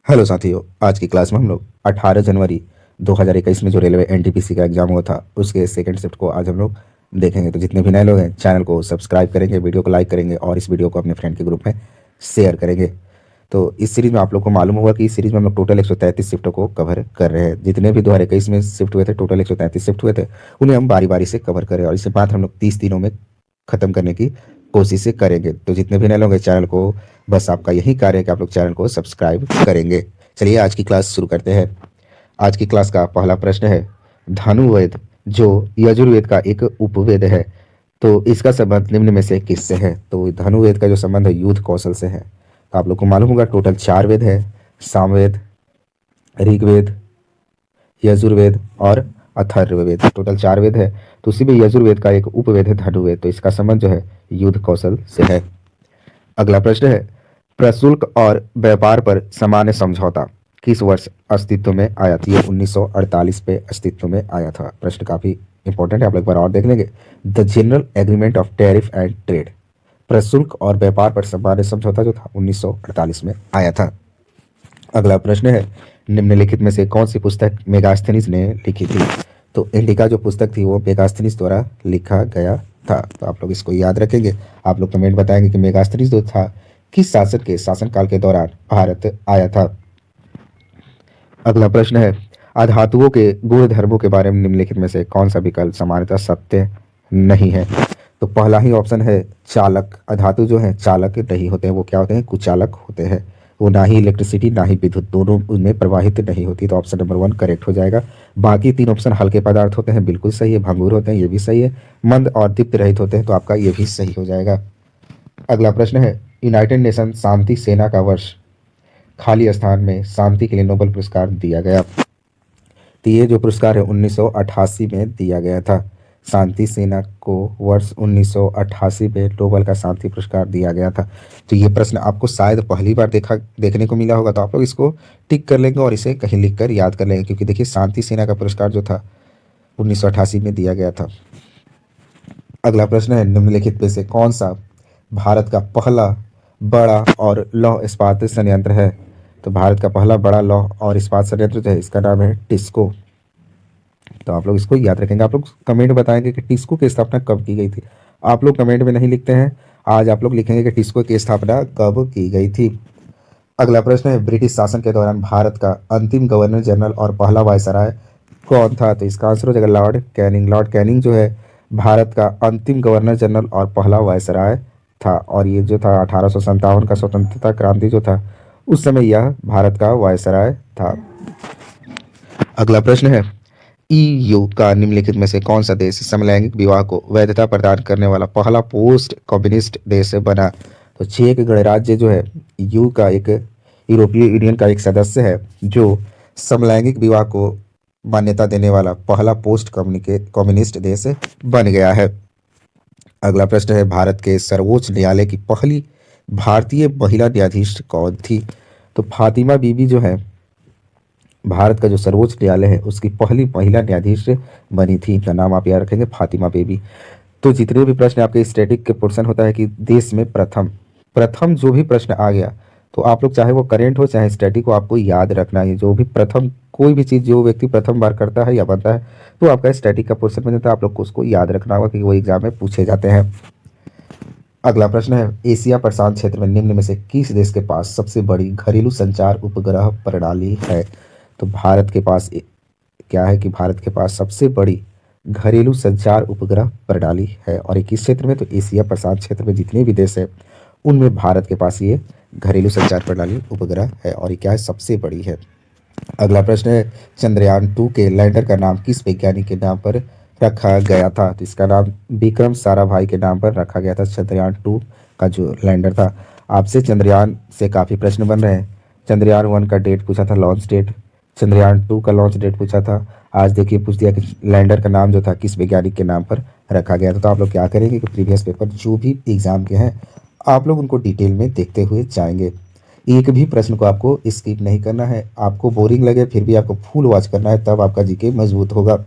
Hello साथियों, आज की क्लास में हम लोग 18 जनवरी 2021 में जो रेलवे एनटीपीसी का एग्जाम हुआ था उसके सेकंड शिफ्ट को आज हम लोग देखेंगे। तो जितने भी नए लोग हैं चैनल को सब्सक्राइब करेंगे, वीडियो को लाइक करेंगे और इस वीडियो को अपने फ्रेंड के ग्रुप में शेयर करेंगे। तो इस सीरीज में आप लोग को मालूम होगा कि इस सीरीज में हम लोग टोटल 133 शिफ्टों को कवर कर रहे हैं। जितने भी 2021 में शिफ्ट हुए थे, टोटल 133 शिफ्ट हुए थे, उन्हें हम बारी बारी से कवर करें और इसके बाद हम लोग 30 दिनों में खत्म करने की कोशिश करेंगे। तो जितने भी नए लोग हैं चैनल को, बस आपका यही कार्य है कि आप लोग चैनल को सब्सक्राइब करेंगे। चलिए आज की क्लास शुरू करते हैं। आज की क्लास का पहला प्रश्न है, धनुर्वेद जो यजुर्वेद का एक उपवेद है, तो इसका संबंध निम्न में से किससे है? तो धनुर्वेद का जो संबंध है युद्ध कौशल से है। तो आप लोग को मालूम होगा टोटल 4 वेद है, सामवेद, ऋग्वेद, यजुर्वेद और अथर्ववेद। टोटल 4 वेद है, तो उसी में यजुर्वेद का एक उपवेद है धनुर्वेद, तो इसका संबंध जो है युद्ध कौशल से है। अगला प्रश्न है, प्रशुल्क और व्यापार पर सामान्य समझौता किस वर्ष अस्तित्व में आया था? ये 1948 पे अस्तित्व में आया था। प्रश्न काफी इंपॉर्टेंट है, आप लोग एक बार और देख लेंगे। The general agreement of tariff and trade, प्रशुल्क और व्यापार पर सामान्य समझौता जो था 1948 में आया था। अगला प्रश्न है, निम्नलिखित में से कौन सी पुस्तक मेगास्थनीज ने लिखी थी? तो इंडिका जो पुस्तक थी वो मेगास्थनीज द्वारा लिखा गया था। तो आप लोग इसको याद रखेंगे। आप लोग कमेंट बताएंगे कि मेगास्थनीज जो था किस शासक के शासनकाल के दौरान भारत आया था। अगला प्रश्न है, अधातुओं के गुण धर्मों के बारे में निम्नलिखित में से कौन सा विकल्प सामान्यतः सत्य नहीं है? तो पहला ही ऑप्शन है चालक। अधातु जो है चालक नहीं होते हैं, वो क्या होते हैं? कुचालक होते हैं। वो ना ही इलेक्ट्रिसिटी ना ही विद्युत दोनों उनमें प्रवाहित नहीं होती। तो ऑप्शन नंबर 1 करेक्ट हो जाएगा। बाकी 3 ऑप्शन हल्के पदार्थ होते हैं, बिल्कुल सही है। भंगुर होते हैं, ये भी सही है। मंद और दीप्त रहित होते हैं, तो आपका ये भी सही हो जाएगा। अगला प्रश्न है, यूनाइटेड नेशन शांति सेना का वर्ष खाली स्थान में शांति के लिए नोबेल पुरस्कार दिया गया। तो ये जो पुरस्कार है 1988 में दिया गया था। शांति सेना को वर्ष 1988 में नोबेल का शांति पुरस्कार दिया गया था। तो ये प्रश्न आपको शायद पहली बार देखने को मिला होगा, तो आप लोग इसको टिक कर लेंगे और इसे कहीं लिख कर याद कर लेंगे, क्योंकि देखिए शांति सेना का पुरस्कार जो था 1988 में दिया गया था। अगला प्रश्न है, निम्नलिखित में से कौन सा भारत का पहला बड़ा और लौह इस्पात संयंत्र है? तो भारत का पहला बड़ा लौह और इस्पात संयंत्र जो है इसका नाम है टिस्को। तो आप लोग इसको याद रखेंगे। आप लोग कमेंट बताएंगे कि टिस्को की स्थापना कब की गई थी। आप लोग कमेंट में नहीं लिखते हैं, आज आप लोग लिखेंगे कि टिस्को की स्थापना कब की गई थी। अगला प्रश्न है, ब्रिटिश शासन के दौरान भारत का अंतिम गवर्नर जनरल और पहला वायसराय कौन था? तो इसका आंसर हो जाएगा लॉर्ड कैनिंग। लॉर्ड कैनिंग जो है भारत का अंतिम गवर्नर जनरल और पहला वायसराय था, और ये जो था 1857 का स्वतंत्रता क्रांति जो था उस समय यह भारत का वायसराय था। अगला प्रश्न है, ईयू का निम्नलिखित में से कौन सा देश समलैंगिक विवाह को वैधता प्रदान करने वाला पहला पोस्ट कम्युनिस्ट देश बना? तो चेक गणराज्य जो है यू का एक यूरोपीय यूनियन का एक सदस्य है जो समलैंगिक विवाह को मान्यता देने वाला पहला पोस्ट कम्युनिस्ट देश बन गया है। अगला प्रश्न है, भारत के सर्वोच्च न्यायालय की पहली भारतीय महिला न्यायाधीश कौन थी? तो फातिमा बीबी जो है भारत का जो सर्वोच्च न्यायालय है उसकी पहली महिला न्यायाधीश बनी थी। इनका नाम आप याद रखेंगे, फातिमा बीबी। तो जितने भी प्रश्न आपके स्टैटिक के पोर्शन होता है कि देश में प्रथम प्रथम जो भी प्रश्न आ गया, तो आप लोग चाहे वो करेंट हो चाहे स्टैटिक हो, आपको याद रखना है। जो भी प्रथम कोई भी चीज़ जो व्यक्ति प्रथम बार करता है या बनता है तो आपका स्टैटिक का पोर्शन में जाता है। आप लोग को उसको याद रखना होगा कि वो एग्जाम में पूछे जाते हैं। अगला प्रश्न है, एशिया प्रशांत क्षेत्र में निम्न में से किस देश के पास सबसे बड़ी घरेलू संचार उपग्रह प्रणाली है? तो भारत के पास क्या है कि भारत के पास सबसे बड़ी घरेलू संचार उपग्रह प्रणाली है, और ये किस क्षेत्र में? तो एशिया प्रशांत क्षेत्र में जितने भी देश है उनमें भारत के पास ये घरेलू संचार प्रणाली उपग्रह है, और ये क्या है? सबसे बड़ी है। अगला प्रश्न है, चंद्रयान 2 के लैंडर का नाम किस वैज्ञानिक के नाम पर रखा गया था? तो इसका नाम विक्रम साराभाई के नाम पर रखा गया था। चंद्रयान 2 का जो लैंडर था। आपसे चंद्रयान से काफ़ी प्रश्न बन रहे हैं। चंद्रयान 1 का डेट पूछा था, लॉन्च डेट। चंद्रयान 2 का लॉन्च डेट पूछा था। आज देखिए पूछ दिया कि लैंडर का नाम जो था किस वैज्ञानिक के नाम पर रखा गया था। तो आप लोग क्या करेंगे कि प्रीवियस पेपर जो भी एग्जाम के हैं आप लोग उनको डिटेल में देखते हुए जाएंगे। एक भी प्रश्न को आपको स्किप नहीं करना है। आपको बोरिंग लगे फिर भी आपको फुल वॉच करना है, तब आपका जीके मजबूत होगा।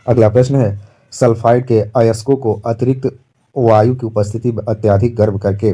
अगला प्रश्न है, सल्फाइड के अयस्कों को अतिरिक्त वायु की उपस्थिति में अत्यधिक गर्म करके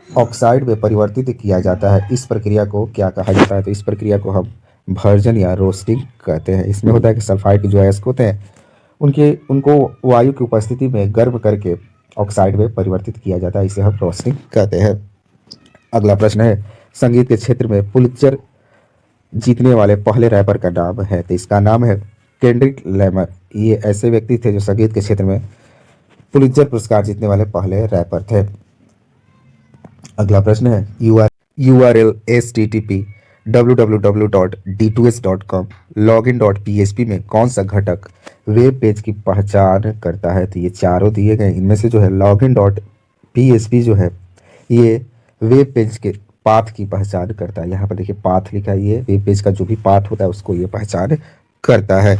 ऑक्साइड में परिवर्तित किया जाता है। इस प्रक्रिया को क्या कहा जाता है? तो इस प्रक्रिया को हम भर्जन या रोस्टिंग कहते हैं। इसमें होता है कि सल्फाइड के जो अयस्क होते हैं उनके उनको वायु की उपस्थिति में गर्म करके ऑक्साइड में परिवर्तित किया जाता है। इसे हम रोस्टिंग कहते हैं। अगला प्रश्न है, संगीत के क्षेत्र में पुलित्जर जीतने वाले पहले रैपर का नाम है। तो इसका नाम है केंड्रिक लैमर। ये ऐसे व्यक्ति थे जो संगीत के क्षेत्र में पुलित्जर पुरस्कार जीतने वाले पहले रैपर थे। अगला प्रश्न है, URL http www.d2s.com login.php में कौन सा घटक वेब पेज की पहचान करता है? तो ये चारों दिए गए, इनमें से जो है login.php जो है ये वेब पेज के पाथ की पहचान करता है। यहाँ पर देखिए पाथ लिखा है, ये वेब पेज का जो भी पाथ होता है उसको ये पहचान करता है।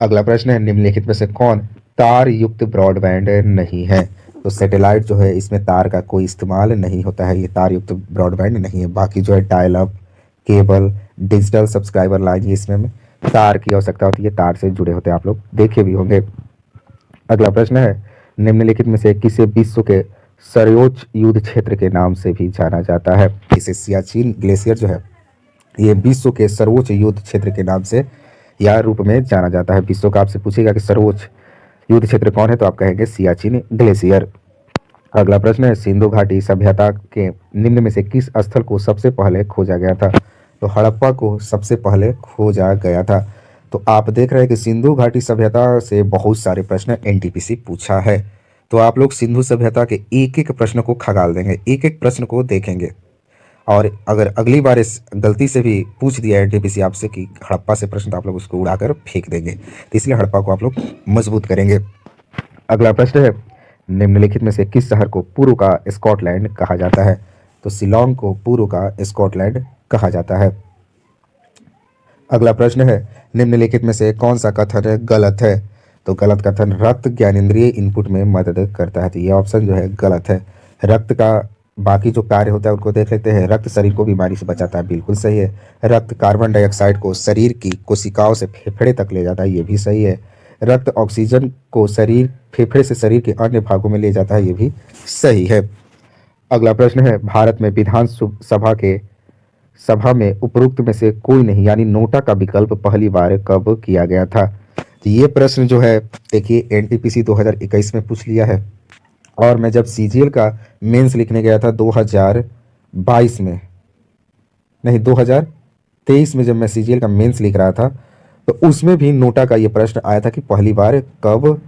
अगला प्रश्न है, निम्नलिखित में से कौन तार युक्त ब्रॉडबैंड नहीं है? तो सैटेलाइट जो है इसमें तार का कोई इस्तेमाल नहीं होता है, ये तार युक्त ब्रॉडबैंड नहीं है। बाकी जो है dial up, cable, digital subscriber line, ये इसमें तार की आवश्यकता होती है, तार से जुड़े होते हैं, आप लोग देखे भी होंगे। अगला प्रश्न है, निम्नलिखित में से किसे विश्व के सर्वोच्च युद्ध क्षेत्र के नाम से भी जाना जाता है? इसे सियाचिन ग्लेशियर जो है ये विश्व के सर्वोच्च युद्ध क्षेत्र के नाम से या रूप में जाना जाता है। विश्व का आपसे पूछेगा कि सर्वोच्च युद्ध क्षेत्र कौन है, तो आप कहेंगे सियाचिन ग्लेशियर। अगला प्रश्न है, सिंधु घाटी सभ्यता के निम्न में से किस स्थल को सबसे पहले खोजा गया था? तो हड़प्पा को सबसे पहले खोजा गया था। तो आप देख रहे हैं कि सिंधु घाटी सभ्यता से बहुत सारे प्रश्न एनटीपीसी पूछा है, तो आप लोग सिंधु सभ्यता के एक एक प्रश्न को खगाल देंगे, एक एक प्रश्न को देखेंगे। और अगर अगली बार इस गलती से भी पूछ दिया एनटीपीसी आपसे कि हड़प्पा से प्रश्न, तो आप लोग उसको उड़ाकर फेंक देंगे। तो इसलिए हड़प्पा को आप लोग मजबूत करेंगे। अगला प्रश्न है, निम्नलिखित में से किस शहर को पूर्व का स्कॉटलैंड कहा जाता है? तो शिलोंग को पूर्व का स्कॉटलैंड कहा जाता है। अगला प्रश्न है, निम्नलिखित में से कौन सा कथन गलत है? तो गलत कथन, रक्त ज्ञानेंद्रिय इनपुट में मदद करता है। तो ये ऑप्शन जो है गलत है। रक्त का बाकी जो कार्य होता है उनको देख लेते हैं। रक्त शरीर को बीमारी से बचाता है, बिल्कुल सही है। रक्त कार्बन डाइऑक्साइड को शरीर की कोशिकाओं से फेफड़े तक ले जाता है, ये भी सही है। रक्त ऑक्सीजन को फेफड़े से शरीर के अन्य भागों में ले जाता है, ये भी सही है। अगला प्रश्न है, भारत में विधान सभा में उपरोक्त में से कोई नहीं यानी नोटा का विकल्प पहली बार कब किया गया था? तो ये प्रश्न जो है देखिए एनटीपीसी 2021 में पूछ लिया है, और मैं जब सीजीएल का मेंस लिखने गया था 2022 में, नहीं 2023 में जब मैं सीजीएल का मेंस लिख रहा था, तो उसमें भी नोटा का ये प्रश्न आया था कि पहली बार कब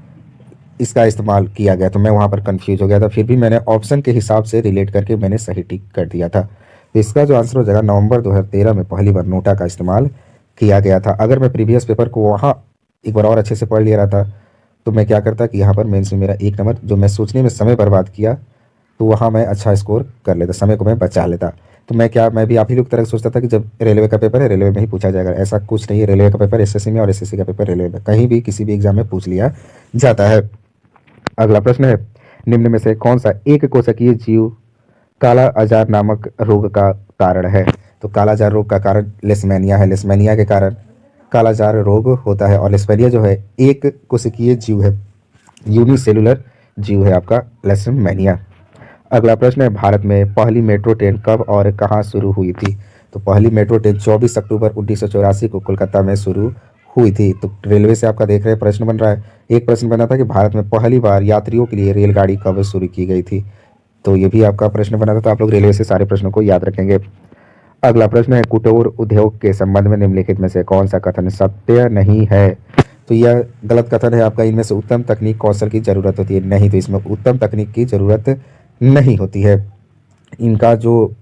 इसका इस्तेमाल किया गया। तो मैं वहाँ पर कंफ्यूज हो गया था, फिर भी मैंने ऑप्शन के हिसाब से रिलेट करके मैंने सही टिक कर दिया था। तो इसका जो आंसर हो जाएगा, नवंबर 2013 में पहली बार नोटा का इस्तेमाल किया गया था। अगर मैं प्रीवियस पेपर को वहाँ एक बार और अच्छे से पढ़ लिया रहा था, तो मैं क्या करता कि यहाँ पर मेंस में मेरा 1 नंबर जो मैं सोचने में समय बर्बाद किया, तो वहाँ मैं अच्छा स्कोर कर लेता, समय को मैं बचा लेता। तो मैं भी आप ही लोग तरह सोचता था कि जब रेलवे का पेपर है रेलवे में ही पूछा जाएगा, ऐसा कुछ नहीं है। रेलवे का पेपर एसएससी में और एसएससी का पेपर रेलवे में, कहीं भी किसी भी एग्जाम में पूछ लिया जाता है। अगला प्रश्न है, निम्न में से कौन सा एक कोशिकीय जीव काला अजार नामक रोग का कारण है? तो काला अजार रोग का कारण लेशमैनिया है। लेशमैनिया के कारण कालाजार रोग होता है, और लेशमैनिया जो है एक कोशिकीय जीव है, यूनिसेलुलर जीव है आपका लेशमैनिया। अगला प्रश्न है, भारत में पहली मेट्रो ट्रेन कब और कहाँ शुरू हुई थी? तो पहली मेट्रो ट्रेन 24 अक्टूबर 1984 को कोलकाता में शुरू हुई थी। तो रेलवे से आपका देख रहे हैं प्रश्न बन रहा है। एक प्रश्न बना था कि भारत में पहली बार यात्रियों के लिए रेलगाड़ी कब शुरू की गई थी, तो ये भी आपका प्रश्न बना था। तो आप लोग रेलवे से सारे प्रश्नों को याद रखेंगे। अगला प्रश्न है, कुटीर उद्योग के संबंध में निम्नलिखित में से कौन सा कथन सत्य नहीं है? तो यह गलत कथन है आपका। इनमें से उत्तम तकनीक कौशल की जरूरत होती है, नहीं, तो इसमें उत्तम तकनीक की जरूरत नहीं होती है। इनका जो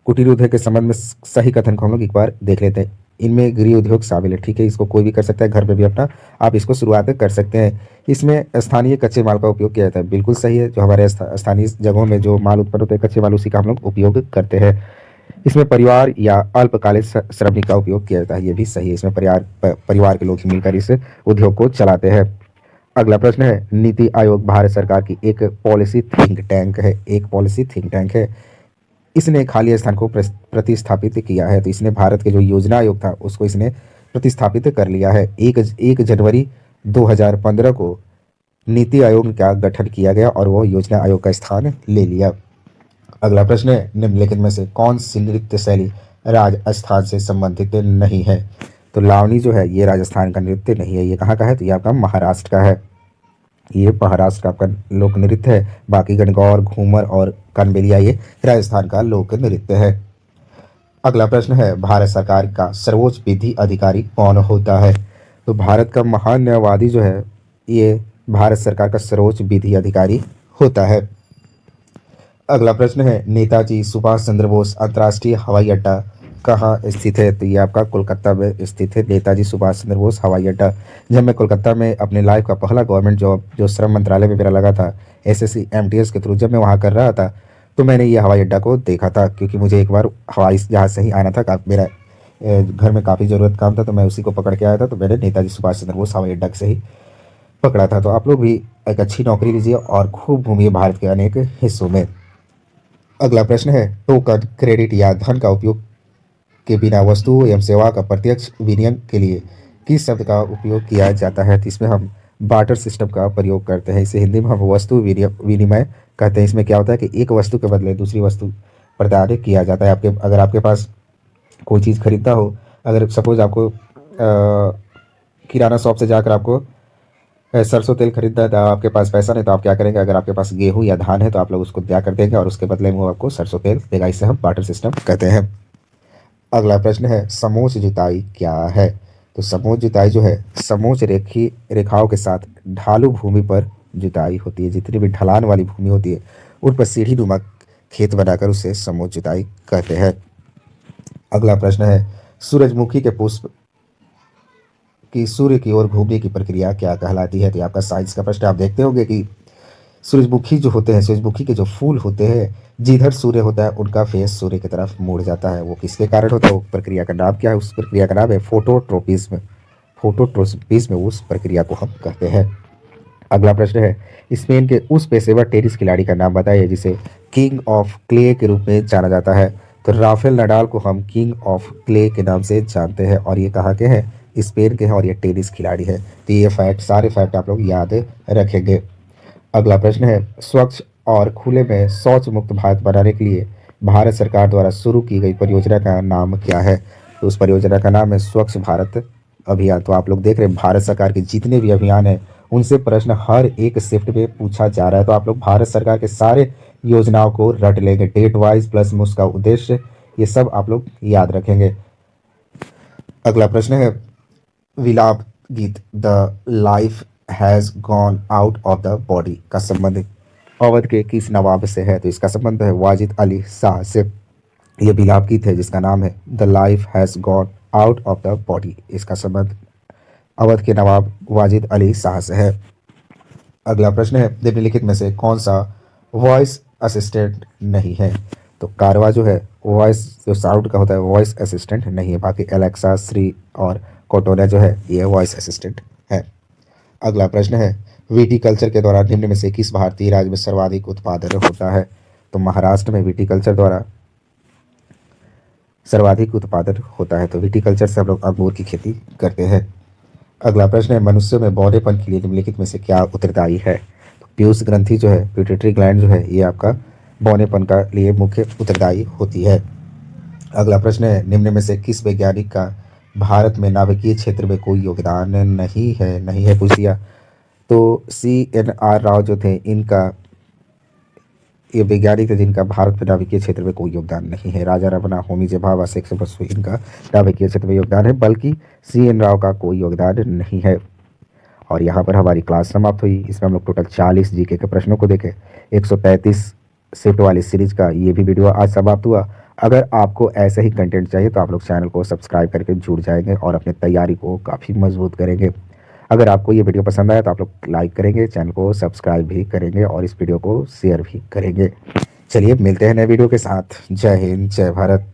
कुटीर उद्योग के संबंध में सही कथन को हम लोग एक बार देख लेते हैं। इनमें गृह उद्योग शामिल है, ठीक है, इसको कोई भी कर सकता है, घर पे भी अपना आप इसको शुरुआत कर सकते हैं। इसमें स्थानीय कच्चे माल का उपयोग किया जाता है, बिल्कुल सही है। जो हमारे स्थानीय जगहों में जो माल उत्पन्न होते हैं कच्चे माल, उसी का हम लोग उपयोग करते हैं। इसमें परिवार या अल्पकालिक श्रमिक का उपयोग किया जाता है, ये भी सही है। इसमें परिवार के लोग ही मिलकर इस उद्योग को चलाते हैं। अगला प्रश्न है, नीति आयोग भारत सरकार की एक पॉलिसी थिंक टैंक है, एक पॉलिसी थिंक टैंक है। इसने खाली स्थान को प्रतिस्थापित किया है। तो इसने भारत के जो योजना आयोग था उसको इसने प्रतिस्थापित कर लिया है। 1 जनवरी 2015 को नीति आयोग का गठन किया गया और वो योजना आयोग का स्थान ले लिया। अगला प्रश्न है, निम्नलिखित में से कौन सी नृत्य शैली राजस्थान से संबंधित नहीं है? तो लावनी जो है ये राजस्थान का नृत्य नहीं है। ये कहाँ का है? तो ये आपका महाराष्ट्र का है। ये महाराष्ट्र का आपका लोक नृत्य है। बाकी गणगौर, घूमर और कानबेलिया ये राजस्थान का लोक नृत्य है। अगला प्रश्न है, भारत सरकार का सर्वोच्च विधि अधिकारी कौन होता है? तो भारत का महान न्यायवादी जो है ये भारत सरकार का सर्वोच्च विधि अधिकारी होता है। अगला प्रश्न है, नेताजी सुभाष चंद्र बोस अंतर्राष्ट्रीय हवाई अड्डा कहाँ स्थित है? तो ये आपका कोलकाता में स्थित है, नेताजी सुभाष चंद्र बोस हवाई अड्डा। जब मैं कोलकाता में अपने लाइफ का पहला गवर्नमेंट जॉब जो श्रम मंत्रालय में मेरा लगा था एसएससी एमटीएस के थ्रू, जब मैं वहाँ कर रहा था तो मैंने ये हवाई अड्डा को देखा था, क्योंकि मुझे एक बार हवाई जहाज़ से ही आना था। मेरा घर में काफ़ी ज़रूरत काम था, तो मैं उसी को पकड़ के आया था। तो मैंने नेताजी सुभाष चंद्र बोस हवाई अड्डा से ही पकड़ा था। तो आप लोग भी एक अच्छी नौकरी लीजिए और खूब घूमिए भारत के अनेक हिस्सों में। अगला प्रश्न है, टोकन, क्रेडिट या धन का उपयोग के बिना वस्तु एवं सेवा का प्रत्यक्ष विनिमय के लिए किस शब्द का उपयोग किया जाता है? तो इसमें हम बार्टर सिस्टम का प्रयोग करते हैं। इसे हिंदी में हम वस्तु विनिमय कहते हैं। इसमें क्या होता है कि एक वस्तु के बदले दूसरी वस्तु प्रदान किया जाता है। अगर आपके पास कोई चीज़ खरीदना हो, अगर सपोज आपको किराना शॉप से जाकर आपको सरसों तेल खरीदना है, तो आपके पास पैसा नहीं, तो आप क्या करेंगे? अगर आपके पास गेहूं या धान है तो आप लोग उसको दिया कर देंगे और उसके बदले में वो आपको सरसों तेल देगा। इसे हम बार्टर सिस्टम कहते हैं। अगला प्रश्न है, समोच्च जुताई क्या है? तो समोच्च जुताई जो है समोच्च रेखाओं के साथ ढालू भूमि पर जुताई होती है। जितनी भी ढलान वाली भूमि होती है उन पर सीढ़ी नुमा खेत बनाकर उसे समोच्च जुताई कहते हैं। अगला प्रश्न है, सूरजमुखी के पुष्प की सूर्य की ओर घूमने की प्रक्रिया क्या कहलाती है? तो आपका साइंस का प्रश्न। आप देखते होंगे कि सूरजमुखी जो होते हैं, सूरजमुखी के जो फूल होते हैं, जिधर सूर्य होता है उनका फेस सूर्य की तरफ मुड़ जाता है। वो किसके कारण होता है? वो प्रक्रिया का नाम क्या है? उस प्रक्रिया का नाम है फोटोट्रोपिज्म। फोटोट्रोपिज्म उस प्रक्रिया को हम कहते हैं। अगला प्रश्न है, स्पेन के उस पेशेवर टेनिस खिलाड़ी का नाम बताइए जिसे किंग ऑफ क्ले के रूप में जाना जाता है। तो राफेल नडाल को हम किंग ऑफ क्ले के नाम से जानते हैं और ये कहाँ के हैं? स्पेन के हैं और ये टेनिस खिलाड़ी है। तो ये फैक्ट, सारे फैक्ट आप लोग याद रखेंगे। अगला प्रश्न है, स्वच्छ और खुले में शौच मुक्त भारत बनाने के लिए भारत सरकार द्वारा शुरू की गई परियोजना का नाम क्या है? तो उस परियोजना का नाम है स्वच्छ भारत अभियान। तो आप लोग देख रहे हैं भारत सरकार के जितने भी अभियान हैं उनसे प्रश्न हर एक शिफ्ट में पूछा जा रहा है। तो आप लोग भारत सरकार के सारे योजनाओं को रट लेंगे, डेट वाइज प्लस में उसका उद्देश्य, ये सब आप लोग याद रखेंगे। अगला प्रश्न है, विलाप गीत the life has gone out of the body का संबंध अवध के किस नवाब से है? तो इसका संबंध है वाजिद अली शाह से। यह विलाप गीत है जिसका नाम है the life has gone out of the body. इसका संबंध अवध के नवाब वाजिद अली शाह से है। अगला प्रश्न है, निम्नलिखित में से कौन सा वॉइस असिस्टेंट नहीं है? तो कारवा जो है वॉइस जो साउंड का होता है वॉइस असिस्टेंट नहीं है। बाकी एलेक्सा, श्री और कोटोना जो है ये वॉइस असिस्टेंट है। अगला प्रश्न है, विटीकल्चर के द्वारा निम्न में से किस भारतीय राज्य में सर्वाधिक उत्पादन होता है? तो महाराष्ट्र में विटीकल्चर द्वारा सर्वाधिक उत्पादन होता है। तो विटीकल्चर से हम लोग अंगूर की खेती करते हैं। अगला प्रश्न है, मनुष्य में बौनेपन के लिए निम्नलिखित में से क्या उत्तरदायी है? तो पीयूष ग्रंथि जो है, पिट्यूटरी ग्लैंड जो है, ये आपका बौनेपन का लिए मुख्य उत्तरदायी होती है। अगला प्रश्न है, निम्न में से किस वैज्ञानिक का भारत में नाभिकीय क्षेत्र में कोई योगदान नहीं है पूछ दिया। तो CNR राव जो थे, इनका ये वैज्ञानिक थे जिनका भारत में नाभिकीय क्षेत्र में कोई योगदान नहीं है। राजा रमना, होमी जे भाभा, शेख बसु, इनका नाभिकीय क्षेत्र में योगदान है, बल्कि CN राव का कोई योगदान नहीं है। और यहाँ पर हमारी क्लास समाप्त हुई। इसमें हम लोग टोटल 40 जीके के प्रश्नों को देखे। 133 शिफ्ट वाली सीरीज का ये भी वीडियो आज समाप्त हुआ। अगर आपको ऐसे ही कंटेंट चाहिए तो आप लोग चैनल को सब्सक्राइब करके जुड़ जाएंगे और अपनी तैयारी को काफ़ी मजबूत करेंगे। अगर आपको ये वीडियो पसंद आया तो आप लोग लाइक करेंगे, चैनल को सब्सक्राइब भी करेंगे और इस वीडियो को शेयर भी करेंगे। चलिए मिलते हैं नए वीडियो के साथ। जय हिंद, जय भारत।